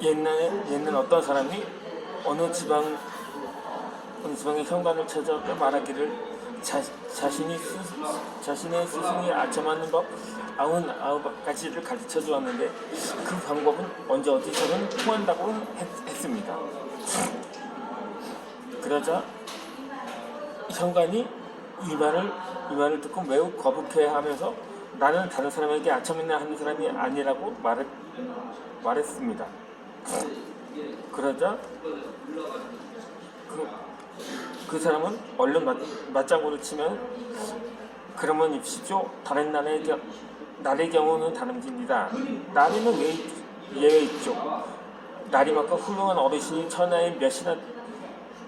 옛날 어떤 사람이 어느 지방의 현관을 찾아가 말하기를 자신의 스승이 아첨하는 법 99가지를 가르쳐 주었는데 그 방법은 언제 어디서든 통한다고 했습니다. 그러자 현관이 이 말을 듣고 매우 거북해하면서 나는 다른 사람에게 아첨이나 하는 사람이 아니라고 말했습니다. 그러자 그 사람은 얼른 맞장구를 치면 그러면 입십시오. 다른 날의 경우는 다릅니다. 날에는 왜 예외 있죠. 날이만큼 훌륭한 어르신이 천하에 몇이나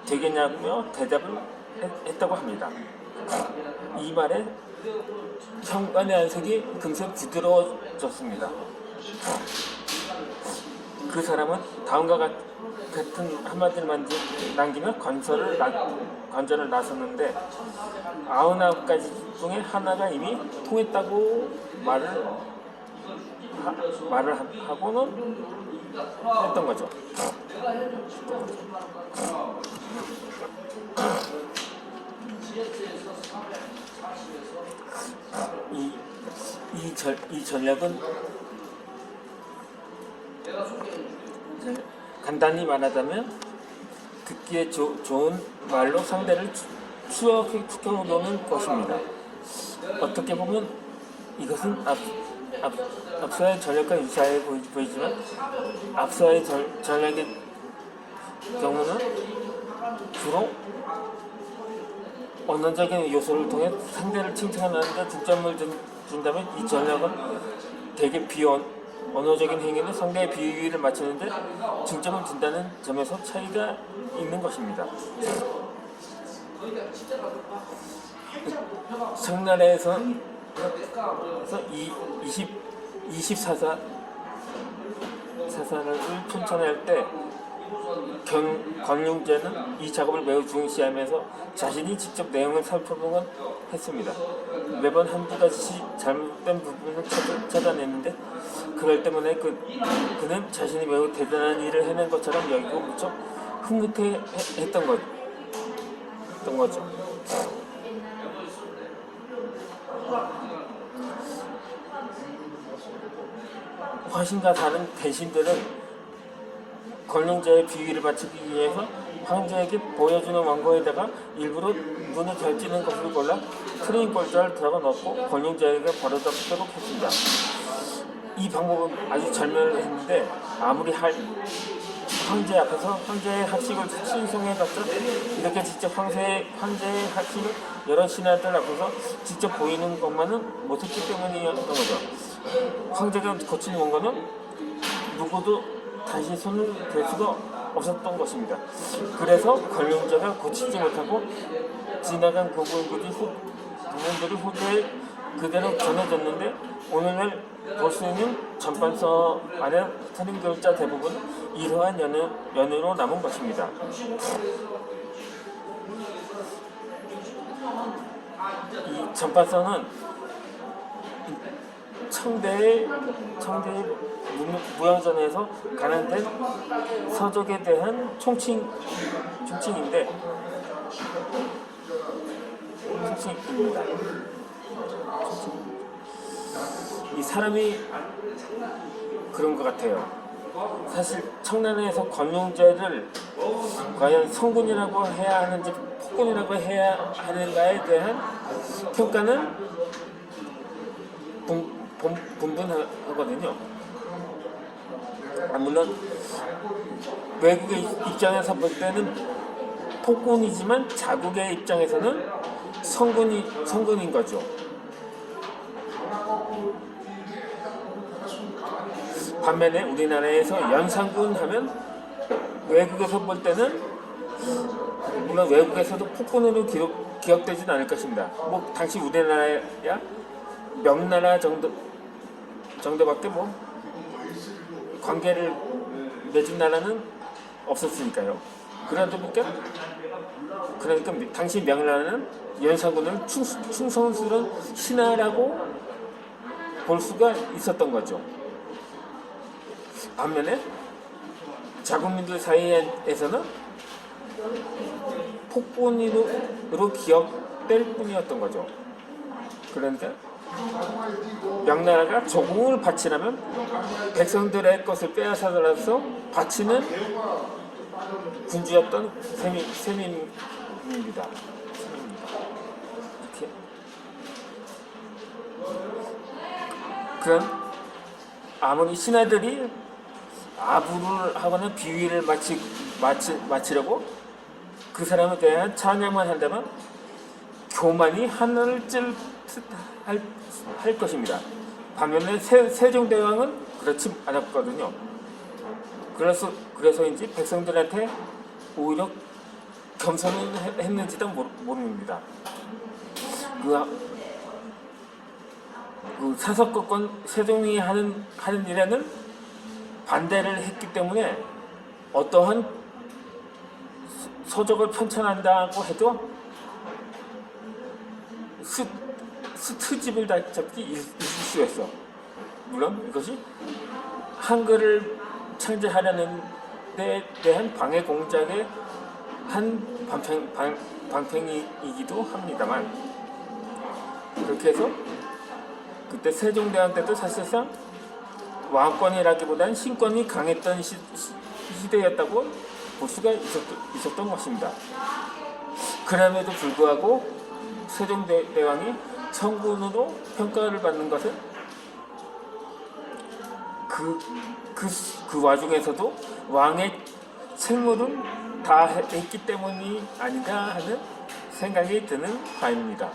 되겠냐며 대답을 했다고 합니다. 이 말에 현관의 안색이 금세 부드러워졌습니다. 그 사람은 다음과 같은 한마디를 남기며 관절을 나섰는데 99가지 중에 하나가 이미 통했다고 말을 하고는 했던 거죠. 이 전략은 간단히 말하자면 듣기에 좋은 말로 상대를 추격시켜놓는 것입니다. 어떻게 보면 이것은 앞서의 전략과 유사해 보이지만 앞서의 전략의 경우는 주로 언어적인 요소를 통해 상대를 칭찬하는데 중점을 준다면 이 전략은 대개 언어적인 행위는 상대의 비위를 맞추는데 중점을 둔다는 점에서 차이가 있는 것입니다. 청나라에서 24사를 춘천할 때 권룡제는 이 작업을 매우 중시하면서 자신이 직접 내용을 살펴보곤 했습니다. 매번 한두 가지씩 잘못된 부분을 찾아냈는데 그럴 때문에 그는 자신이 매우 대단한 일을 해낸 것처럼 여기고 무척 흐뭇해했던 거죠. 화신과 다른 대신들은 권룡제의 비위를 맞추기 위해서 황제에게 보여주는 원고에다가 일부러 눈에 잘 띄는 것을 골라 트레인 골자를 들어가 넣고 권룡제에게 버려잡도록 했습니다. 이 방법은 아주 절묘했는데 아무리 황제 앞에서 황제의 학식을 신송해봤자 이렇게 직접 황제의 학식을 여러 신하들 앞에서 직접 보이는 것만은 못했기 때문이었던 거죠. 황제가 고친 원고는 누구도 다시 손을 댈 수가 없었던 것입니다. 그래서 권룡제가 고치지 못하고 지나간 부분들이 후대에 그대로 전해졌는데 오늘날 볼 수 있는 전반서 안에 트림 글자 대부분 이러한 연유로 남은 것입니다. 이 전반서는 청대의 무용전에서 가난된 서족에 대한 총칭입니다. 이 사람이 그런 것 같아요. 사실 청나라에서 권룡제를 과연 성군이라고 해야 하는지 폭군이라고 해야 하는가에 대한 평가는 분분하거든요. 물론 외국의 입장에서 볼 때는 폭군이지만 자국의 입장에서는 성군인 거죠. 반면에 우리나라에서 연산군 하면 외국에서 볼 때는 물론 외국에서도 폭군으로 기억되진 않을 것입니다. 뭐 당시 우리나라야 명나라 정도밖에 뭐 관계를 맺은 나라는 없었으니까요. 그러니까 당시 명나라는 연산군을 충성스러운 신하라고 볼 수가 있었던 거죠. 반면에 자국민들 사이에서는 폭군으로 기억될 뿐이었던 거죠. 그러니까 명나라가 조공을 바치려면 백성들의 것을 빼앗아들어서 바치는 군주였던 셈입니다. 이렇게. 그럼 아무리 신하들이 아부를 하거나 비위를 마치려고 그 사람에 대한 찬양만 한다면 교만이 하늘을 찔 듯 할 것입니다. 반면에 세종대왕은 그렇지 않았거든요. 그래서인지 백성들한테 오히려 겸손을 했는지도 모릅니다. 그 사석거권 세종이 하는 일에는 반대를 했기 때문에 어떠한 서적을 편찬한다고 해도 트집을 잡기 있을 수 있어. 물론 이것이 한글을 창제하려는 데 대한 방해 공작의 한 방편이기도 합니다만, 그렇게 해서 그때 세종대왕 때도 사실상 왕권이라기보다는 신권이 강했던 시대였다고 볼 수가 있었던 것입니다. 그럼에도 불구하고 세종대왕이 청군으로 평가를 받는 것은 그 와중에서도 왕의 책무를 다 했기 때문이 아닌가 하는 생각이 드는 바입니다.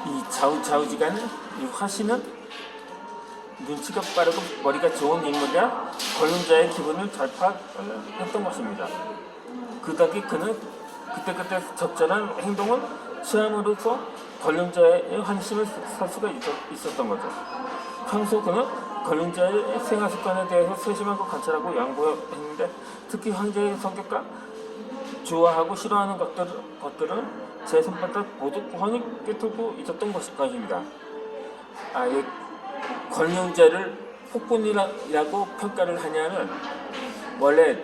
이 좌우지간은 이 화신은 눈치가 빠르고 머리가 좋은 인물이라 권력자의 기분을 잘 파악했던 것입니다. 그 덕에 그는 그때그때 적절한 행동을 취함으로써 권력자의 환심을 살 수가 있었던 거죠. 평소 그는 권력자의 생활습관에 대해서 세심하고 관찰하고 양보했는데, 특히 황제의 성격과 좋아하고 싫어하는 것들은 제 손바닥 모두 훤히 꿰뚫고 있었던 것입니다. 이 권력자를 폭군이라고 평가를 하냐는, 원래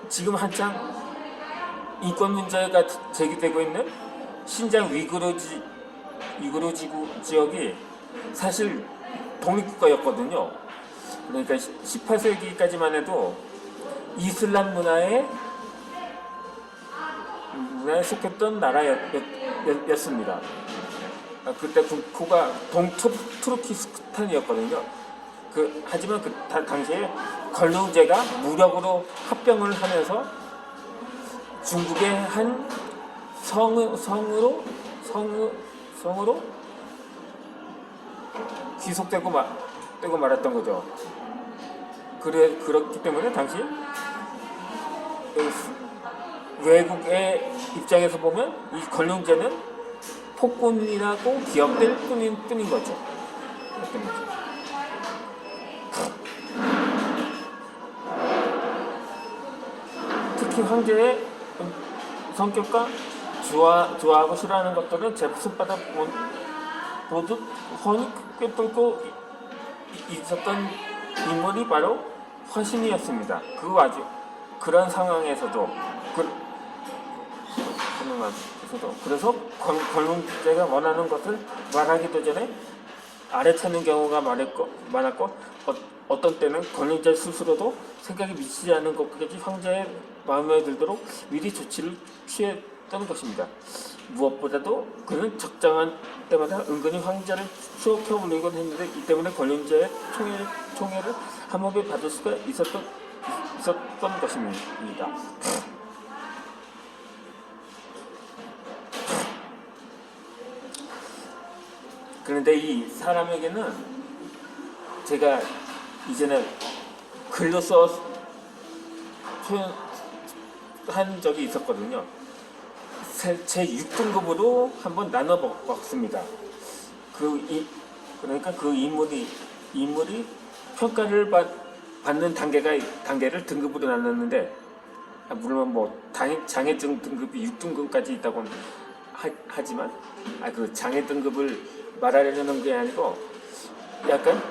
지금 한창 인권 문제가 제기되고 있는 신장 위구르 지역이 사실 독립국가였거든요. 그러니까 18세기까지만 해도 이슬람 문화에 속했던 나라였습니다. 그때 국호가 동투르키스탄이었거든요. 하지만 그 당시에 권룡제가 무력으로 합병을 하면서 중국의 한 성으로 귀속되고 말았던 거죠. 그렇기 때문에 당시 외국의 입장에서 보면 이 권룡제는 폭군이라고 기억될 뿐인 거죠. 특히 황제의 성격과 좋아하고 싫어하는 것들은 제 손바닥 보듯 훤히 꿰뚫고 있었던 인물이 바로 화신이었습니다. 그런 상황에서도 그래서 권룡제가 원하는 것을 말하기도 전에 아래차는 경우가 많았고 어떤 때는 권룡제 스스로도 생각이 미치지 않은 것까지 황제의 마음에 들도록 미리 조치를 취했던 것입니다. 무엇보다도 그는 적당한 때마다 은근히 황제를 추억해 올리곤 했는데, 이 때문에 권룡제의 총애를 한몫에 받을 수가 있었던 것입니다. 그런데 이 사람에게는 제가 이전에 글로 써 표현한 적이 있었거든요. 제 6등급으로 한번 나눠 봤습니다. 그러니까 그 인물이 평가를 받는 단계를 등급으로 나눴는데, 물론 장애 등급이 6등급까지 있다고 하지만 그 장애 등급을 말하려는 게 아니고 약간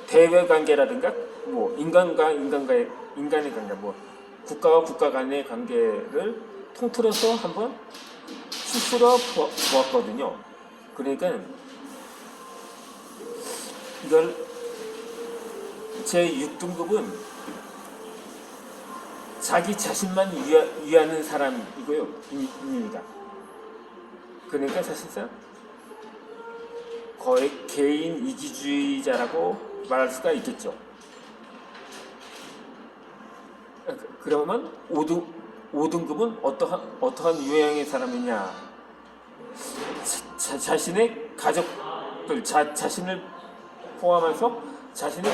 대외 관계라든가 뭐 인간의 관계, 뭐 국가와 국가 간의 관계를 통틀어서 한번 추스러 보았거든요. 그러니까 이걸 제 6등급은 자기 자신만 위하는 사람이고요, 입니다. 그러니까 사실상 거의 개인 이기주의자라고 말할 수가 있겠죠. 그러면 5등급은 어떠한 유형의 사람이냐? 자신의 가족들, 자신을 포함해서 자신의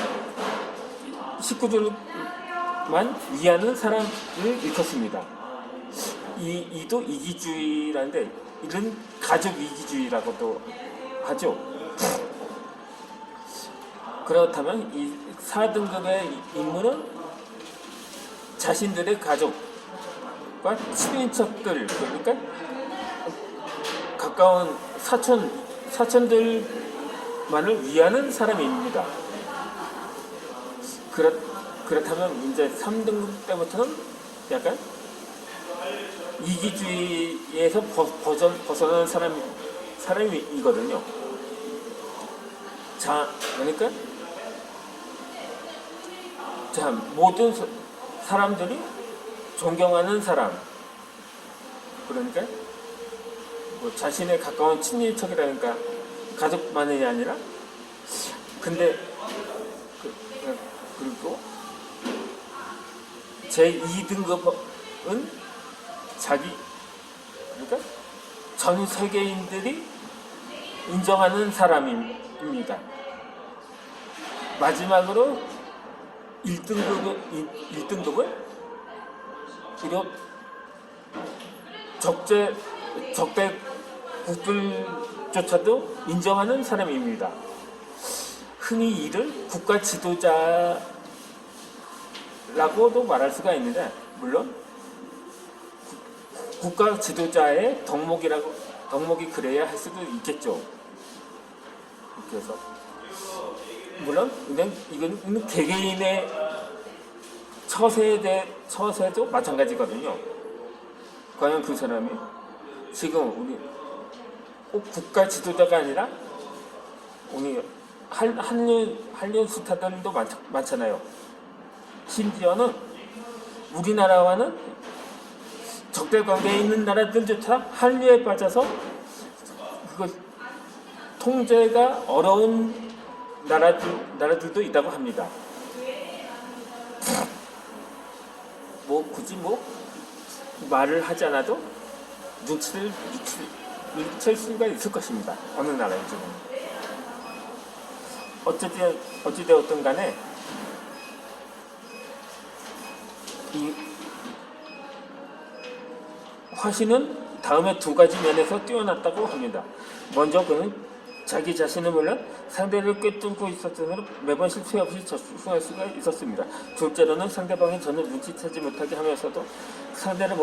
식구들만 위하는 사람을 일컫습니다. 이도 이기주의라는데 이런 가족 이기주의라고도 하죠. 그렇다면 이 4등급의 인물은 자신들의 가족과 친인척들, 그러니까 가까운 사촌들만을 위하는 사람입니다. 그렇다면 이제 3등급 때부터는 약간 이기주의에서 벗어나는 사람이거든요. 자, 그러니까 모든 사람들이 존경하는 사람, 그러니까 뭐 자신의 가까운 친인척이라니까 가족만이 아니라, 근데 그리고 제 2등급은 그러니까 전 세계인들이 인정하는 사람입니다. 마지막으로 1등급은 비록 적대국들조차도 인정하는 사람입니다. 흔히 이를 국가 지도자라고도 말할 수가 있는데, 물론 국가 지도자의 덕목이 그래야 할 수도 있겠죠. 그래서 물론 이건 개개인의 처세도 마찬가지거든요. 과연 그 사람이 지금 우리 꼭 국가 지도자가 아니라 우리 한류 스타들도 많잖아요. 심지어는 우리나라와는 적대 관계에 있는 나라들조차 한류에 빠져서 그거 통제가 어려운 나라들도 있다고 합니다. 굳이 말을 하지 않아도 눈치를 챌 수가 있을 것입니다. 어느 나라인지는. 어찌되었든 간에 이 화신은 다음에 두 가지 면에서 뛰어났다고 합니다. 먼저 그는 자기 자신을 몰라 상대를 꿰뚫고 있었으므로 매번 실수 없이 접근할 수가 있었습니다. 둘째로는 상대방이 전혀 눈치채지 못하게 하면서도 상대를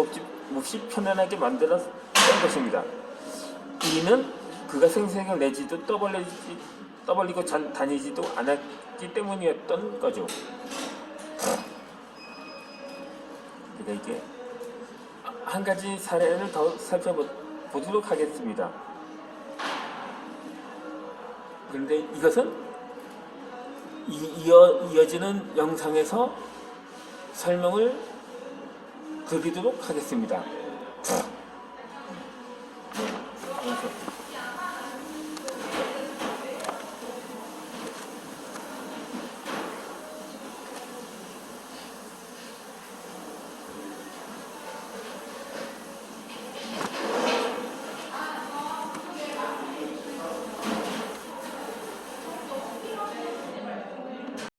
몹시 편안하게 만들었던 것입니다. 이는 그가 생색을 내지도 떠벌리고 다니지도 않았기 때문이었던 거죠. 그러니까 이게 한 가지 사례를 더 살펴보도록 하겠습니다. 그런데 이것은 이어지는 영상에서 설명을 드리도록 하겠습니다.